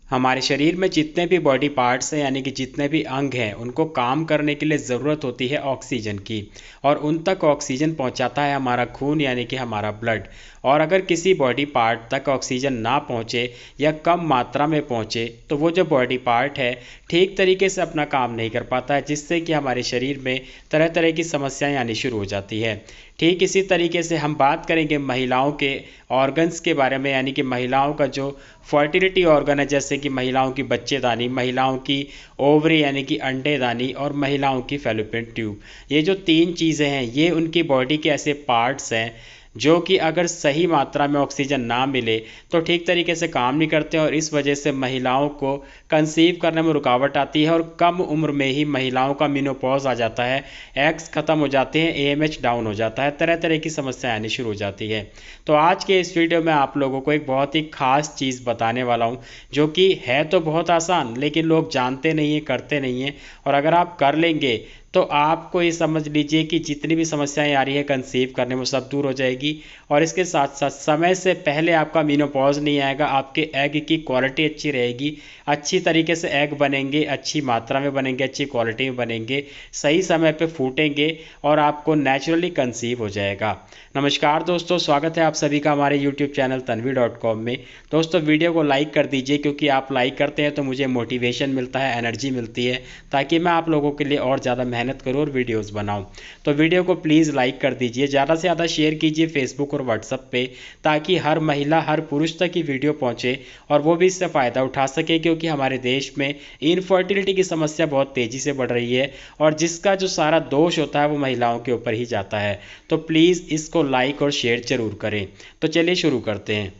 हमारे शरीर में जितने भी बॉडी पार्ट्स हैं यानी कि जितने भी अंग हैं उनको काम करने के लिए ज़रूरत होती है ऑक्सीजन की। और उन तक ऑक्सीजन पहुंचाता है हमारा खून यानी कि हमारा ब्लड। और अगर किसी बॉडी पार्ट तक ऑक्सीजन ना पहुंचे या कम मात्रा में पहुंचे तो वो जो बॉडी पार्ट है ठीक तरीके से अपना काम नहीं कर पाता है, जिससे कि हमारे शरीर में तरह तरह की समस्याएं आनी शुरू हो जाती है। ठीक इसी तरीके से हम बात करेंगे महिलाओं के ऑर्गन्स के बारे में, यानी कि महिलाओं का जो फर्टिलिटी ऑर्गन है, जैसे कि महिलाओं की बच्चेदानी, महिलाओं की ओवरी यानी कि अंडेदानी और महिलाओं की फैलोपियन ट्यूब। ये जो तीन चीज़ें हैं ये उनकी बॉडी के ऐसे पार्ट्स हैं जो कि अगर सही मात्रा में ऑक्सीजन ना मिले तो ठीक तरीके से काम नहीं करते, और इस वजह से महिलाओं को कंसीव करने में रुकावट आती है और कम उम्र में ही महिलाओं का मेनोपॉज आ जाता है, एग्स खत्म हो जाते हैं, एएमएच डाउन हो जाता है, तरह तरह की समस्याएं आनी शुरू हो जाती है। तो आज के इस वीडियो में आप लोगों को एक बहुत ही खास चीज़ बताने वाला हूँ जो कि है तो बहुत आसान लेकिन लोग जानते नहीं हैं, करते नहीं हैं। और अगर आप कर लेंगे तो आपको ये समझ लीजिए कि जितनी भी समस्याएं आ रही है कंसीव करने में सब दूर हो जाएगी। और इसके साथ साथ समय से पहले आपका मेनोपॉज नहीं आएगा, आपके एग की क्वालिटी अच्छी रहेगी, अच्छी तरीके से एग बनेंगे, अच्छी मात्रा में बनेंगे, अच्छी क्वालिटी में बनेंगे, सही समय पे फूटेंगे और आपको नेचुरली कंसीव हो जाएगा। नमस्कार दोस्तों, स्वागत है आप सभी का हमारे YouTube चैनल tanvi.com में। दोस्तों वीडियो को लाइक कर दीजिए, क्योंकि आप लाइक करते हैं तो मुझे मोटिवेशन मिलता है, एनर्जी मिलती है, ताकि मैं आप लोगों के लिए और ज़्यादा मेहनत करूँ और वीडियोस बनाऊं। तो वीडियो को प्लीज़ लाइक कर दीजिए, ज़्यादा से ज़्यादा शेयर कीजिए फेसबुक और व्हाट्सएप पे, ताकि हर महिला हर पुरुष तक ये वीडियो पहुँचे और वो भी इससे फ़ायदा उठा सके। क्योंकि हमारे देश में इनफर्टिलिटी की समस्या बहुत तेज़ी से बढ़ रही है और जिसका जो सारा दोष होता है वो महिलाओं के ऊपर ही जाता है। तो प्लीज़ इसको लाइक और शेयर जरूर करें। तो चलिए शुरू करते हैं।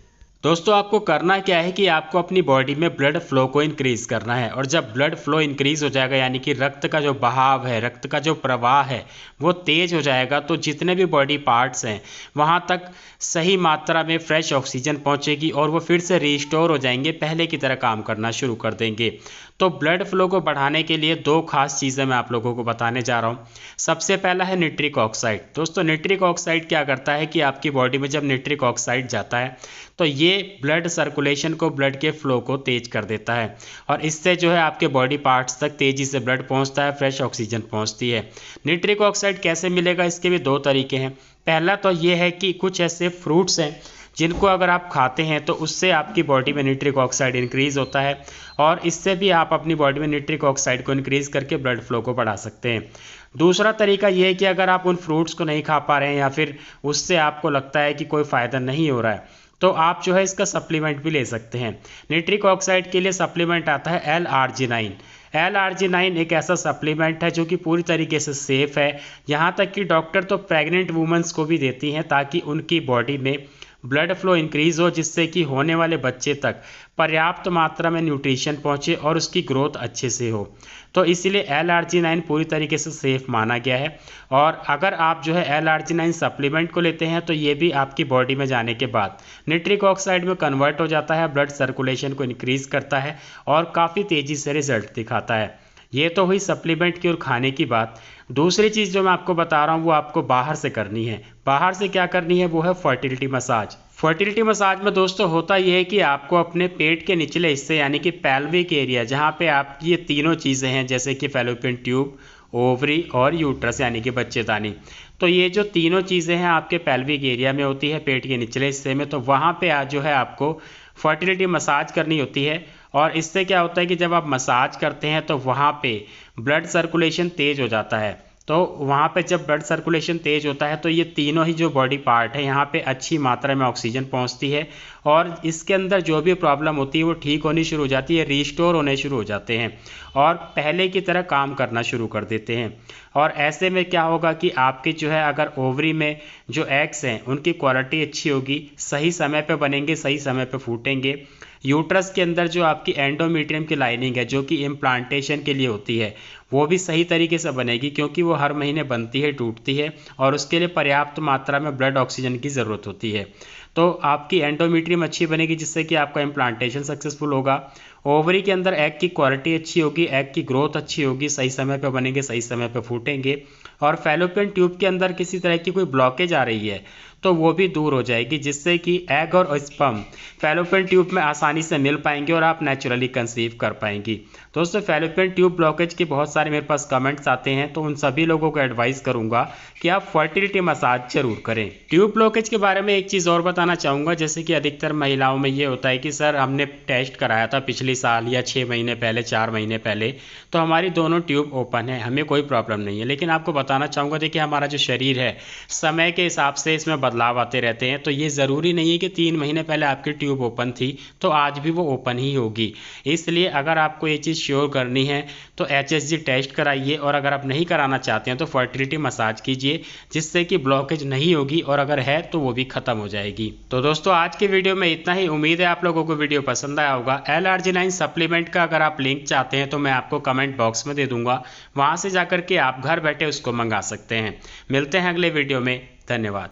दोस्तों आपको करना क्या है कि आपको अपनी बॉडी में ब्लड फ्लो को इंक्रीज करना है। और जब ब्लड फ्लो इंक्रीज हो जाएगा यानी कि रक्त का जो बहाव है, रक्त का जो प्रवाह है वो तेज हो जाएगा, तो जितने भी बॉडी पार्ट्स हैं वहाँ तक सही मात्रा में फ्रेश ऑक्सीजन पहुँचेगी और वो फिर से रिस्टोर हो जाएंगे, पहले की तरह काम करना शुरू कर देंगे। तो ब्लड फ्लो को बढ़ाने के लिए दो खास चीज़ें मैं आप लोगों को बताने जा रहा हूँ। सबसे पहला है निट्रिक ऑक्साइड। दोस्तों निट्रिक ऑक्साइड क्या करता है कि आपकी बॉडी में जब निट्रिक ऑक्साइड जाता है तो ये ब्लड सर्कुलेशन को, ब्लड के फ्लो को तेज कर देता है और इससे जो है आपके बॉडी पार्ट्स तक तेज़ी से ब्लड पहुंचता है, फ्रेश ऑक्सीजन पहुंचती है। निट्रिक ऑक्साइड कैसे मिलेगा, इसके भी दो तरीके हैं। पहला तो ये है कि कुछ ऐसे फ्रूट्स हैं जिनको अगर आप खाते हैं तो उससे आपकी बॉडी में निट्रिक ऑक्साइड इंक्रीज़ होता है और इससे भी आप अपनी बॉडी में निट्रिक ऑक्साइड को इंक्रीज़ करके ब्लड फ्लो को बढ़ा सकते हैं। दूसरा तरीका ये है कि अगर आप उन फ्रूट्स को नहीं खा पा रहे हैं या फिर उससे आपको लगता है कि कोई फ़ायदा नहीं हो रहा है तो आप जो है इसका सप्लीमेंट भी ले सकते हैं। निट्रिक ऑक्साइड के लिए सप्लीमेंट आता है L-आर्जिनाइन। L-आर्जिनाइन एक ऐसा सप्लीमेंट है जो कि पूरी तरीके से सेफ़ है, यहाँ तक कि डॉक्टर तो प्रेग्नेंट वूमेंस को भी देती हैं ताकि उनकी बॉडी में ब्लड फ्लो इंक्रीज़ हो, जिससे कि होने वाले बच्चे तक पर्याप्त मात्रा में न्यूट्रिशन पहुँचे और उसकी ग्रोथ अच्छे से हो। तो इसीलिए L-आर्जिनाइन पूरी तरीके से सेफ़ माना गया है। और अगर आप जो है L-आर्जिनाइन सप्लीमेंट को लेते हैं तो ये भी आपकी बॉडी में जाने के बाद निट्रिक ऑक्साइड में कन्वर्ट हो जाता है, ब्लड सर्कुलेशन को इंक्रीज़ करता है और काफ़ी तेज़ी से रिजल्ट दिखाता है। ये तो हुई सप्लीमेंट की और खाने की बात। दूसरी चीज़ जो मैं आपको बता रहा हूँ वो आपको बाहर से करनी है। बाहर से क्या करनी है, वो है फर्टिलिटी मसाज। फर्टिलिटी मसाज में दोस्तों होता ये है कि आपको अपने पेट के निचले हिस्से यानी कि पेल्विक एरिया, जहाँ पे आपकी ये तीनों चीज़ें हैं जैसे कि फैलोपियन ट्यूब, ओवरी और यूट्रस यानी कि बच्चेदानी, तो ये जो तीनों चीज़ें हैं आपके पेल्विक एरिया में होती है, पेट के निचले हिस्से में। तो वहाँ पे आज जो है आपको फर्टिलिटी मसाज करनी होती है। और इससे क्या होता है कि जब आप मसाज करते हैं तो वहाँ पे ब्लड सर्कुलेशन तेज़ हो जाता है। तो वहाँ पे जब ब्लड सर्कुलेशन तेज़ होता है तो ये तीनों ही जो बॉडी पार्ट है यहाँ पे अच्छी मात्रा में ऑक्सीजन पहुँचती है और इसके अंदर जो भी प्रॉब्लम होती है वो ठीक होनी शुरू हो जाती है, रिस्टोर होने शुरू हो जाते हैं और पहले की तरह काम करना शुरू कर देते हैं। और ऐसे में क्या होगा कि आपकी जो है अगर ओवरी में जो एग्स हैं उनकी क्वालिटी अच्छी होगी, सही समय पे बनेंगे, सही समय पे फूटेंगे। यूट्रस के अंदर जो आपकी एंडोमेट्रियम की लाइनिंग है जो कि इम्प्लांटेशन के लिए होती है वो भी सही तरीके से बनेगी, क्योंकि वो हर महीने बनती है, टूटती है और उसके लिए पर्याप्त मात्रा में ब्लड ऑक्सीजन की ज़रूरत होती है। तो आपकी एंडोमेट्रियम अच्छी बनेगी, जिससे कि आपका इम्प्लांटेशन सक्सेसफुल होगा। ओवरी के अंदर एग की क्वालिटी अच्छी होगी, एग की ग्रोथ अच्छी होगी, सही समय पर बनेंगे, सही समय पर फूटेंगे। और फैलोपियन ट्यूब के अंदर किसी तरह की कोई ब्लॉकेज आ रही है तो वो भी दूर हो जाएगी, जिससे कि एग और स्पर्म फैलोपियन ट्यूब में आसानी से मिल पाएंगे और आप नेचुरली कंसीव कर पाएंगी। दोस्तों, फैलोपियन ट्यूब ब्लॉकेज के बहुत सारे मेरे पास कमेंट्स आते हैं, तो उन सभी लोगों को एडवाइस करूंगा कि आप फर्टिलिटी मसाज जरूर करें। ट्यूब ब्लॉकेज के बारे में एक चीज़ और बताना चाहूँगा, जैसे कि अधिकतर महिलाओं में ये होता है कि सर हमने टेस्ट कराया था पिछले साल या 6 महीने पहले, 4 महीने पहले, तो हमारी दोनों ट्यूब ओपन है, हमें कोई प्रॉब्लम नहीं है। लेकिन आपको बताना चाहूँगा, देखिए हमारा जो शरीर है समय के हिसाब से इसमें बदलाव आते रहते हैं, तो ये ज़रूरी नहीं है कि 3 महीने पहले आपकी ट्यूब ओपन थी तो आज भी वो ओपन ही होगी। इसलिए अगर आपको ये चीज़ श्योर करनी है तो HSG टेस्ट कराइए, और अगर आप नहीं कराना चाहते हैं तो फर्टिलिटी मसाज कीजिए, जिससे कि ब्लॉकेज नहीं होगी, और अगर है तो वो भी ख़त्म हो जाएगी। तो दोस्तों, आज की वीडियो में इतना ही। उम्मीद है आप लोगों को वीडियो पसंद आया होगा। L-arginine सप्लीमेंट का अगर आप लिंक चाहते हैं तो मैं आपको कमेंट बॉक्स में दे दूंगा, वहाँ से जाकर के आप घर बैठे उसको मंगा सकते हैं। मिलते हैं अगले वीडियो में। धन्यवाद।